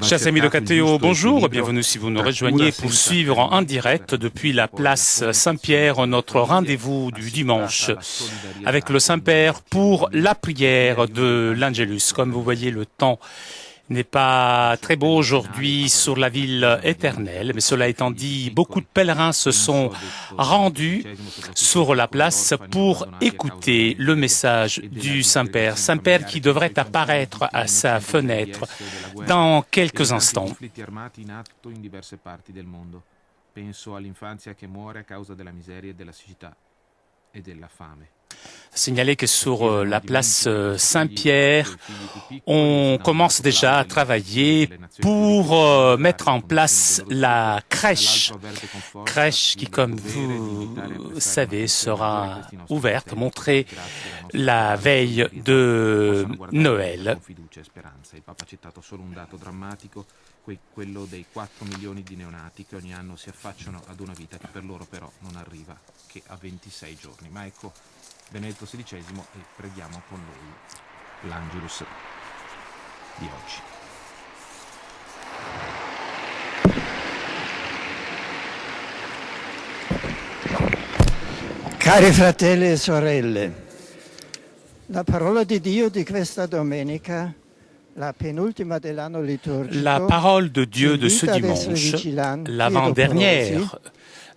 Chers amis de KTO, bonjour, bienvenue si vous nous rejoignez pour suivre en direct depuis la place Saint-Pierre notre rendez-vous du dimanche avec le Saint-Père pour la prière de l'Angelus. Comme vous voyez, le temps n'est pas très beau aujourd'hui sur la ville éternelle, mais cela étant dit, beaucoup de pèlerins se sont rendus sur la place pour écouter le message du Saint-Père. Saint-Père qui devrait apparaître à sa fenêtre dans quelques instants. Signaler que sur la place Saint-Pierre, on commence déjà à travailler pour mettre en place la crèche qui, comme vous savez, sera ouverte, montrée la veille de Noël. Quello dei 4 milioni di neonati che ogni anno si affacciano ad una vita che per loro però non arriva che a 26 giorni. Ma ecco Benedetto XVI e preghiamo con lui l'Angelus di oggi. Cari fratelli e sorelle, la parola di Dio di questa domenica, la parole de Dieu de ce dimanche, l'avant-dernière,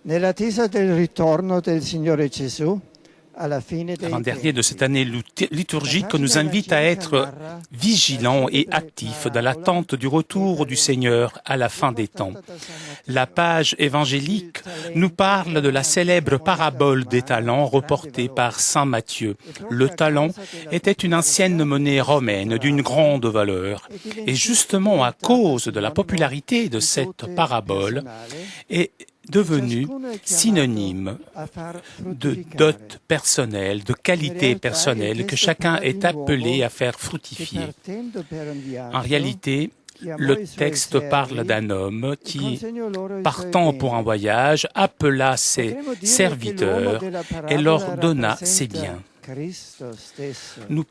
l'avant-dernier de cette année liturgique nous invite à être vigilants et actifs dans l'attente du retour du Seigneur à la fin des temps. La page évangélique nous parle de la célèbre parabole des talents reportée par saint Matthieu. Le talent était une ancienne monnaie romaine d'une grande valeur. Et justement à cause de la popularité de cette parabole est devenu synonyme de dot personnelle, de qualité personnelle que chacun est appelé à faire fructifier. En réalité, le texte parle d'un homme qui, partant pour un voyage, appela ses serviteurs et leur donna ses biens. Nous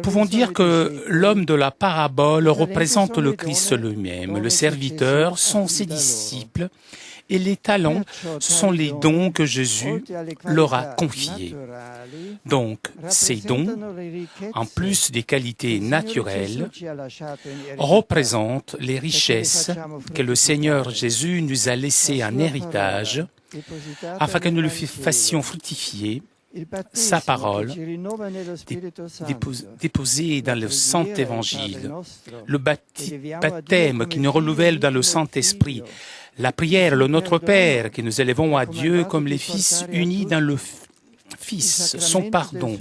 pouvons dire que l'homme de la parabole représente le Christ lui-même. Les serviteurs sont ses disciples et les talents sont les dons que Jésus leur a confiés. Donc, ces dons, en plus des qualités naturelles, représentent les richesses que le Seigneur Jésus nous a laissées en héritage afin que nous le fassions fructifier sa parole déposée dans le Saint-Évangile, le baptême qui nous renouvelle dans le Saint-Esprit, la prière, le Notre Père que nous élevons à Dieu comme les fils unis dans le Fils, son pardon,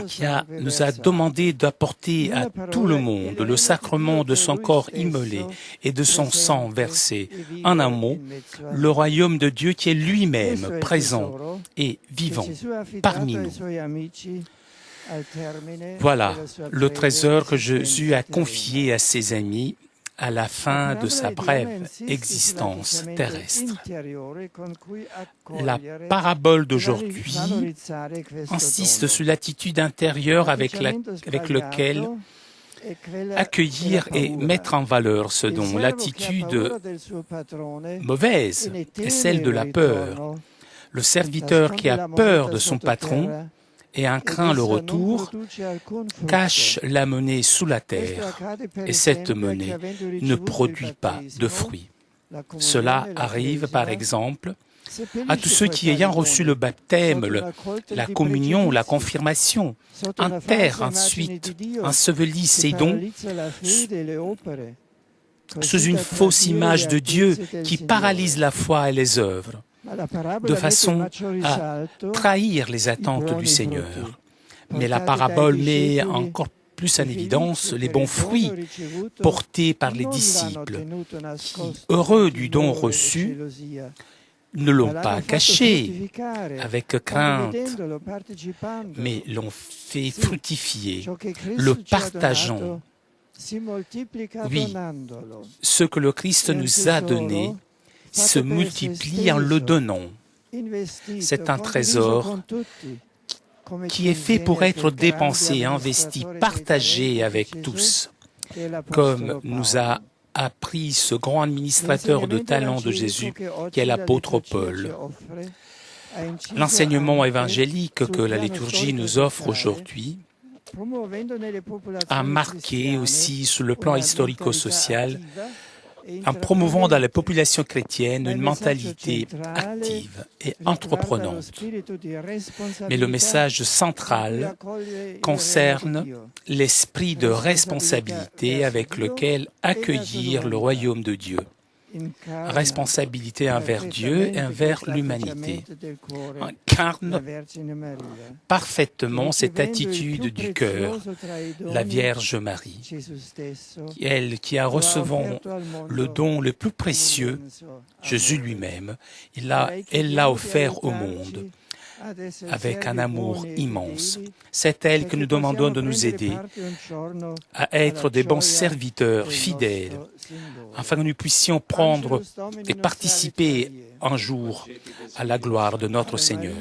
qui nous a demandé d'apporter à tout le monde le sacrement de son corps immolé et de son sang versé. En un mot, le royaume de Dieu qui est lui-même présent et vivant parmi nous. Voilà le trésor que Jésus a confié à ses amis à la fin de sa brève existence terrestre. La parabole d'aujourd'hui insiste sur l'attitude intérieure avec laquelle accueillir et mettre en valeur ce don. L'attitude mauvaise est celle de la peur. Le serviteur qui a peur de son patron et en craint le retour, cache la monnaie sous la terre, et cette monnaie ne produit pas de fruits. Cela arrive, par exemple, à tous ceux qui, ayant reçu le baptême, la communion, la confirmation, enterrent ensuite, ensevelissent ces dons sous une fausse image de Dieu qui paralyse la foi et les œuvres, de façon à trahir les attentes du Seigneur. Mais la parabole met encore plus en évidence les bons fruits portés par les disciples, qui, heureux du don reçu, ne l'ont pas caché avec crainte, mais l'ont fait fructifier, le partageant. Oui, ce que le Christ nous a donné se multiplie en le donnant. C'est un trésor qui est fait pour être dépensé, investi, partagé avec tous. comme nous a appris ce grand administrateur de talent de Jésus qui est l'apôtre Paul. L'enseignement évangélique que la liturgie nous offre aujourd'hui a marqué aussi sur le plan historico-social, en promouvant dans la population chrétienne une mentalité active et entreprenante. Mais le message central concerne l'esprit de responsabilité avec lequel accueillir le royaume de Dieu. Responsabilité envers Dieu et envers l'humanité. Incarne parfaitement cette attitude du cœur, la Vierge Marie, elle qui a reçu le don le plus précieux, Jésus lui-même, elle l'a offert au monde avec un amour immense. C'est elle que nous demandons de nous aider à être des bons serviteurs fidèles, afin que nous puissions prendre et participer un jour à la gloire de notre Seigneur.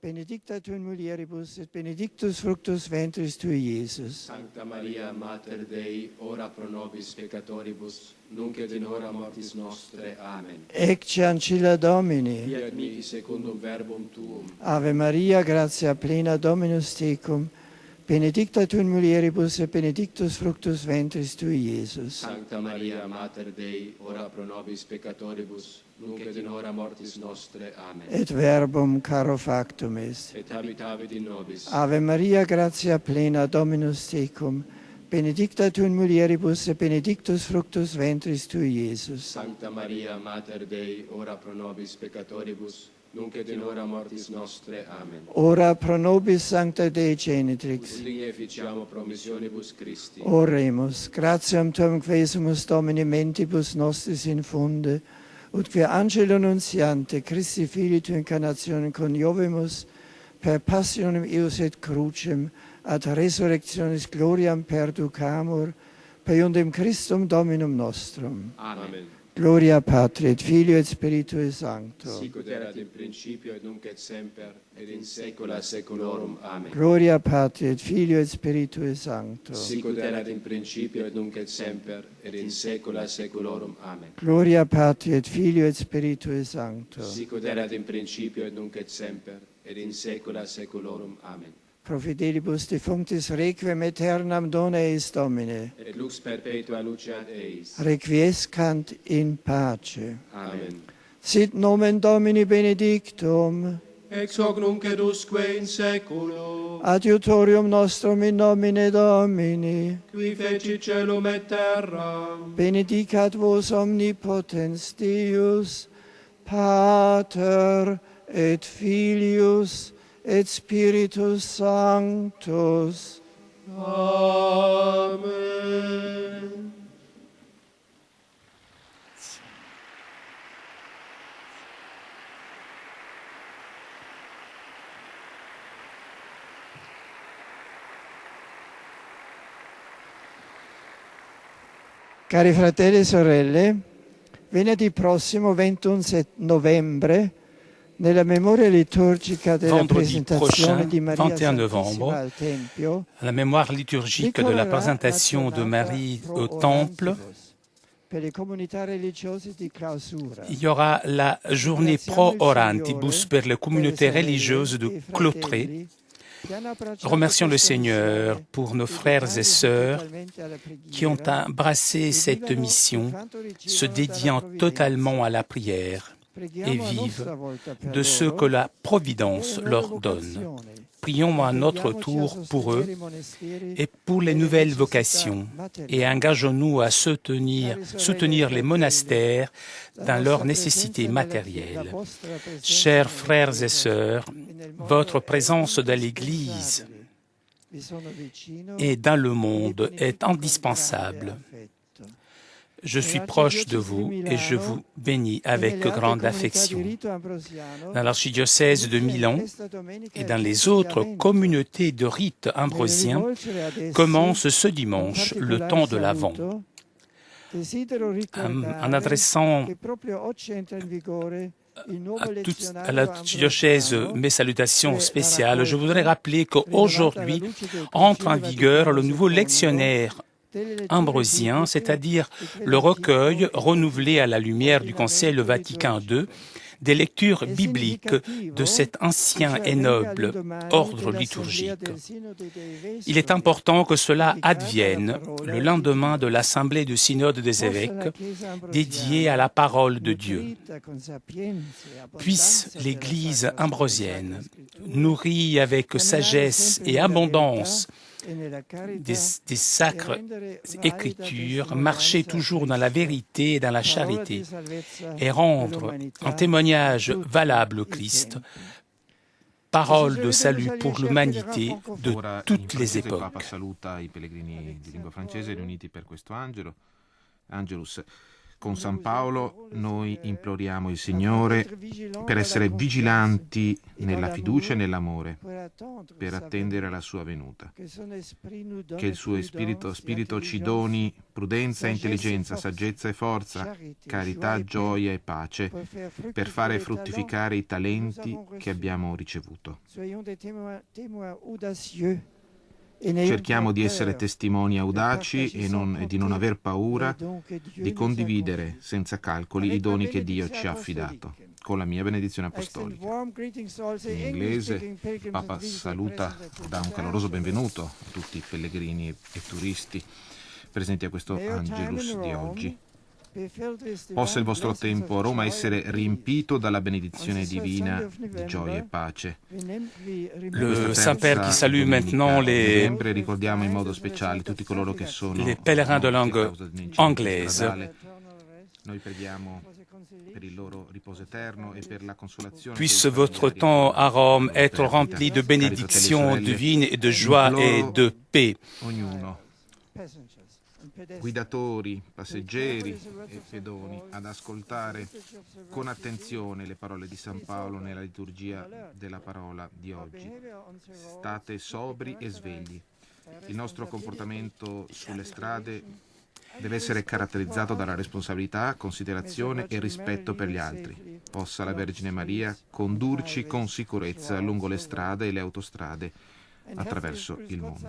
Benedicta tu in mulieribus et benedictus fructus ventris tui, Iesus. Sancta Maria, Mater Dei, ora pro nobis peccatoribus, nunc et in hora mortis nostre. Amen. Ecce ancilla Domini. Fiat mihi secundum verbum tuum. Ave Maria, gratia plena, Dominus tecum, benedicta tu in mulieribus et benedictus fructus ventris tui, Iesus. Sancta Maria, Mater Dei, ora pro nobis peccatoribus, nunc et in hora mortis nostre. Amen. Et verbum caro factum est. Et habitavit in nobis. Ave Maria, gratia plena, Dominus tecum, benedicta tu in mulieribus et benedictus fructus ventris tui, Iesus. Sancta Maria, Mater Dei, ora pro nobis peccatoribus, nunc et in hora mortis nostre. Amen. Ora pro nobis Sancta Dei Genitrix. Udini efficiamo promissionibus Christi. Oremus, gratiam tuam quesumus Domini mentibus nostris infunde, ut quia angelo nuntiante Christi Filii tu incarnationem coniovimus, per passionem eius et crucem, ad resurrectionis gloriam perducamur, per iundem Christum Dominum nostrum. Amen. Gloria Patri et Filio et Spiritui Sancto. Sic ut erat in principio et nunc et semper et in saecula saeculorum. Amen. Gloria Patri et Filio et Spiritui Sancto. Sic ut erat in principio et nunc et semper et in saecula saeculorum. Amen. Gloria Patri et Filio et Spiritui Sancto. Sic ut erat in principio et nunc et semper et in saecula saeculorum. Amen. Pro fidelibus defunctis requiem aeternam dona eis Domine. Et lux perpetua luceat eis. Requiescant in pace. Amen. Sit nomen Domini benedictum. Ex hoc nunc et usque in saeculo. Adiutorium nostrum in nomine Domini. Qui fecit celum et terra. Benedicat vos omnipotens Deus, Pater et Filius et Spiritus Sanctus. Amen. Cari fratelli e sorelle, venerdì prossimo 21 novembre, nella memoria liturgica della Vendredi presentazione prochain, di Maria 21 novembre, Santissima al Tempio, à la mémoire liturgique de la présentation de Marie au Temple, per le comunità religiose di clausura. il y aura la journée pro orantibus pour les communautés religieuses de clôtrer. Remercions le Seigneur pour nos frères et sœurs qui ont embrassé cette mission, se dédiant totalement à la prière et vivent de ce que la Providence leur donne. Prions à notre tour pour eux et pour les nouvelles vocations et engageons-nous à soutenir les monastères dans leurs nécessités matérielles. Chers frères et sœurs, votre présence dans l'Église et dans le monde est indispensable. Je suis proche de vous et je vous bénis avec grande affection. Dans l'archidiocèse de Milan et dans les autres communautés de rite ambrosien commence ce dimanche le temps de l'Avent. En adressant à l'archidiocèse mes salutations spéciales. Je voudrais rappeler qu'aujourd'hui entre en vigueur le nouveau lectionnaire ambrosien, c'est-à-dire le recueil renouvelé à la lumière du Concile Vatican II des lectures bibliques de cet ancien et noble ordre liturgique. Il est important que cela advienne le lendemain de l'Assemblée du Synode des évêques dédiée à la parole de Dieu. Puisse l'Église ambrosienne, nourrie avec sagesse et abondance des sacres écritures, marcher toujours dans la vérité et dans la charité et rendre un témoignage valable au Christ, parole de salut pour l'umanité de toutes les époques. Papa saluta i pellegrini di lingua francese riuniti per questo Angelus. Con San Paolo noi imploriamo il Signore per essere vigilanti nella fiducia e nell'amore, per attendere la sua venuta. Che il suo spirito ci doni prudenza e intelligenza, saggezza e forza, carità, gioia e pace, per fare fruttificare i talenti che abbiamo ricevuto. Cerchiamo di essere testimoni audaci e di non aver paura di condividere senza calcoli i doni che Dio ci ha affidato. Con la mia benedizione apostolica. In inglese il Papa saluta, dà un caloroso benvenuto a tutti i pellegrini e turisti presenti a questo Angelus di oggi. Possa il vostro tempo a Roma essere riempito dalla benedizione divina di gioia e pace. Le Saint-Père qui salue maintenant ricordiamo in modo speciale tutti coloro che sono les pèlerins de langue anglaise. Noi preghiamo per il loro riposo eterno e per la consolazione. Puisse votre temps à Rome être rempli de bénédictions divines et de joie et de paix. Ognuno, guidatori, passeggeri e pedoni, ad ascoltare con attenzione le parole di San Paolo nella liturgia della parola di oggi. State sobri e svegli. Il nostro comportamento sulle strade deve essere caratterizzato dalla responsabilità, considerazione e rispetto per gli altri. Possa la Vergine Maria condurci con sicurezza lungo le strade e le autostrade attraverso il mondo.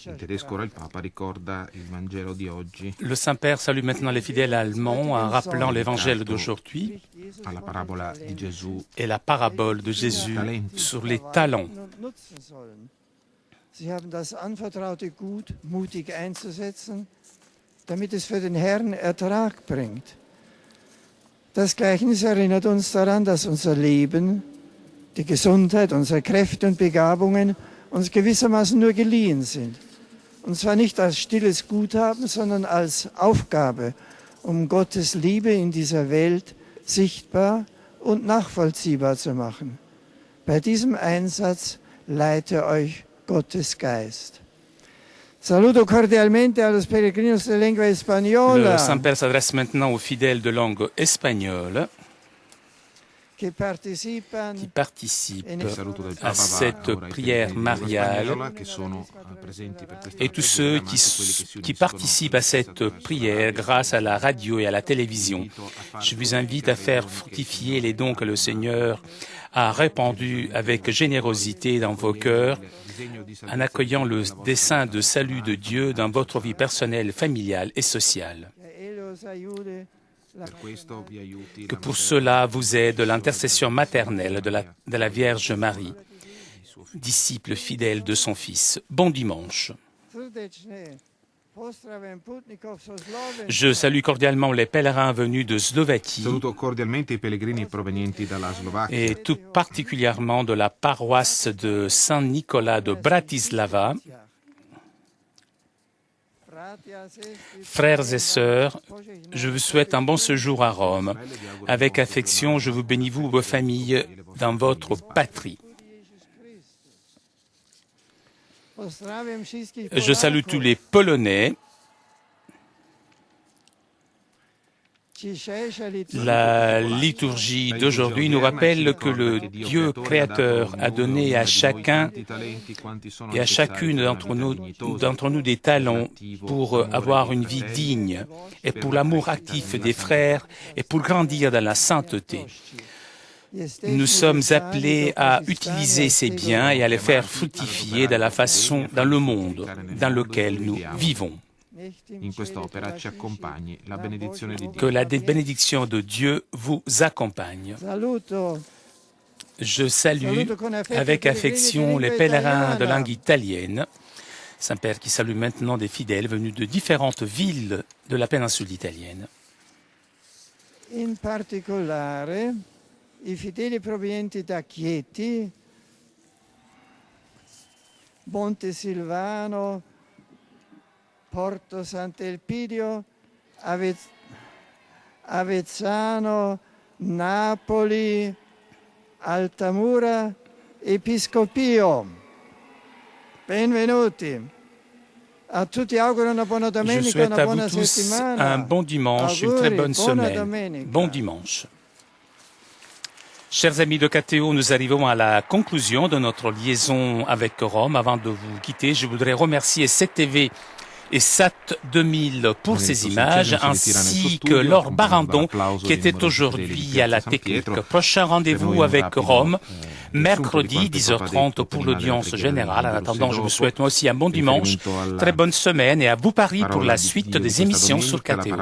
In tedesco ora il Papa ricorda il Vangelo di oggi. Le Saint-Père salue maintenant les fidèles allemands en rappelant l'évangile d'aujourd'hui alla parabola di Gesù et la parabole de Jésus sur les talents. Sie haben das anvertraute Gut mutig einzusetzen, damit es für den Herrn Ertrag bringt. Das Gleichnis erinnert uns daran, dass unser Leben, die Gesundheit, unsere Kräfte und Begabungen uns gewissermaßen nur geliehen sind. Und zwar nicht als stilles Guthaben, sondern als Aufgabe, um Gottes Liebe in dieser Welt sichtbar und nachvollziehbar zu machen. Bei diesem Einsatz leite euch Gottes Geist. Saluto cordialmente a los peregrinos de lengua española. Le Saint-Père s'adresse maintenant aux fidèles de langue espagnole qui participent à cette prière mariale et tous ceux qui participent à cette prière grâce à la radio et à la télévision. Je vous invite à faire fructifier les dons que le Seigneur a répandus avec générosité dans vos cœurs en accueillant le dessein de salut de Dieu dans votre vie personnelle, familiale et sociale. Que pour cela vous aide l'intercession maternelle de la Vierge Marie, disciple fidèle de son Fils. Bon dimanche. Je salue cordialement les pèlerins venus de Slovaquie et tout particulièrement de la paroisse de Saint-Nicolas de Bratislava. Frères et sœurs, je vous souhaite un bon séjour à Rome. Avec affection, je vous bénis, vous, vos familles, dans votre patrie. Je salue tous les Polonais La liturgie d'aujourd'hui nous rappelle que le Dieu créateur a donné à chacun et à chacune d'entre nous des talents pour avoir une vie digne et pour l'amour actif des frères et pour grandir dans la sainteté. Nous sommes appelés à utiliser ces biens et à les faire fructifier de la façon dans le monde dans lequel nous vivons. In quest'opera ci accompagni la benedizione di Dio. Que la bénédiction de Dieu vous accompagne. Je salue avec affection les pèlerins de langue italienne. Saint-Père qui salue maintenant des fidèles venus de différentes villes de la péninsule italienne. In particolare i fedeli provenienti da Chieti, Monte Silvano, Porto Sant'Elpidio, Avezzano, Napoli, Altamura, Episcopio. Benvenuti. A tutti auguro una buona Je domenica, souhaite una à vous buona tous settimana. un bon dimanche, une très bonne semaine. Bon dimanche. Chers amis de KTO, nous arrivons à la conclusion de notre liaison avec Rome. Avant de vous quitter, je voudrais remercier CTV et SAT 2000 pour ces images, ainsi que Laure Barandon qui était aujourd'hui à la technique. Prochain rendez-vous avec Rome, mercredi 10h30 pour l'audience générale. En attendant, je vous souhaite moi aussi un bon dimanche, très bonne semaine et à vous Paris pour la suite des émissions sur KTO.